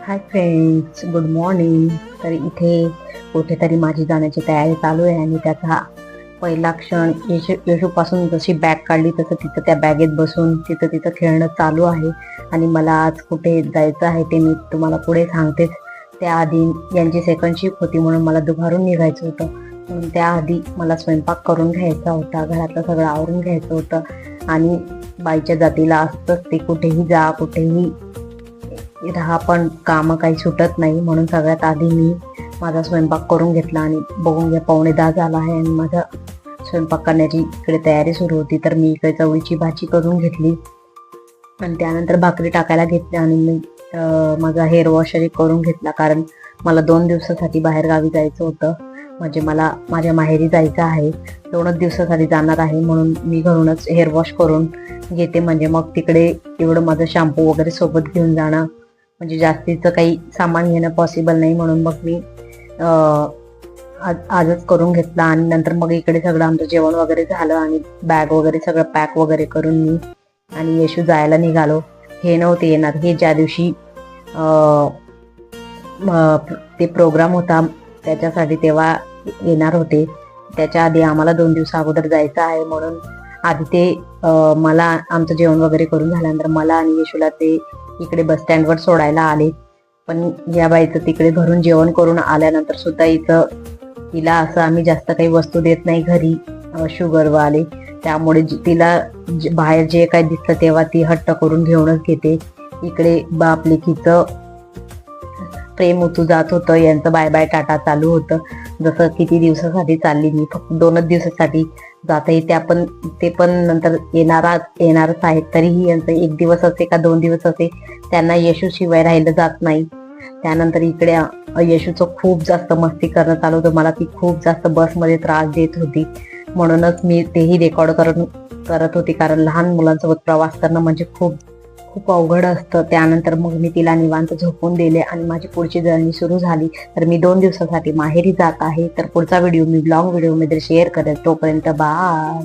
Hi friends, good morning. तर इथे कुठेतरी माझी जाण्याची तयारी चालू आहे आणि त्याचा पहिला क्षण येशूपासून जशी बॅग काढली तसं तिचं त्या बॅगेत बसून तिचं खेळणं चालू आहे. आणि मला आज कुठे जायचं आहे ते मी तुम्हाला पुढे सांगतेच. त्याआधी यांची सेकंड शिफ्ट होती म्हणून मला दुपारून निघायचं होतं. म्हणून त्याआधी मला स्वयंपाक करून घ्यायचा होता, घरातलं सगळं आवरून घ्यायचं होतं. आणि बाईच्या जातीला असतंच ते कुठेही जा कुठेही राहा पण कामं काही सुटत नाही. म्हणून सगळ्यात आधी मी माझा स्वयंपाक करून घेतला आणि बघून घ्या 9:45 झाला आहे आणि माझा स्वयंपाक करण्याची इकडे तयारी सुरू होती. तर मी इकडे चवळीची भाजी करून घेतली आणि त्यानंतर भाकरी टाकायला घेतल्या आणि मी माझा हेअर वॉशही करून घेतला, कारण मला 2 दिवसासाठी बाहेर गावी जायचं होतं. म्हणजे मला माझ्या माहेरी जायचं आहे, 2च दिवसासाठी जाणार आहे. म्हणून मी घरूनच हेअर वॉश करून घेते, म्हणजे मग तिकडे एवढं माझं शॅम्पू वगैरे सोबत घेऊन जाणं म्हणजे जास्तीचं काही सामान घेणं पॉसिबल नाही. म्हणून मग मी आजच करून घेतला आणि नंतर मग इकडे सगळं आमचं जेवण वगैरे झालं आणि बॅग वगैरे सगळं पॅक वगैरे करून मी आणि येशू जायला निघालो. हे नव्हते येणार, हे ज्या दिवशी ते प्रोग्राम होता त्याच्यासाठी तेव्हा येणार होते. त्याच्या आधी आम्हाला 2 दिवसा अगोदर जायचं आहे. म्हणून आधी ते मला आमचं जेवण वगैरे करून झाल्यानंतर मला आणि येशूला ते इकडे बस स्टँडवर सोडायला आले. पण या बाईचं तिकडे घरून जेवण करून आल्यानंतर सुद्धा तिला असं आम्ही जास्त काही वस्तू देत नाही घरी, शुगरवाले. त्यामुळे तिला बाहेर जे काही दिसतं तेव्हा ती हट्ट करून घेऊनच घेते. इकडे बाप लेकीचं प्रेम उतू जात होतं, यांचं बाय बाय टाटा चालू होतं. जसं किती दिवसासाठी चालली मी, फक्त 2च दिवसासाठी जात आहे. ते पण नंतर येणारच आहेत. तरीही यांचं 1 दिवस असे का 2 दिवस असे त्यांना येशू शिवाय राहिलं जात नाही. त्यानंतर इकडे येशूचं खूप जास्त मस्ती करणं चालू होतं. मला ती खूप जास्त बसमध्ये त्रास देत होती, म्हणूनच मी तेही रेकॉर्ड करत होती, कारण लहान मुलांसोबत प्रवास करणं म्हणजे खूप खूप अवघड असतं. त्यानंतर मग मी तिला निवांत झोपून दिले आणि माझी पुढची जर्नी सुरू झाली. तर मी 2 दिवसासाठी माहेरी जात आहे. तर पुढचा व्हिडिओ मी ब्लॉग व्हिडिओमध्ये शेअर करेल. तोपर्यंत बाय.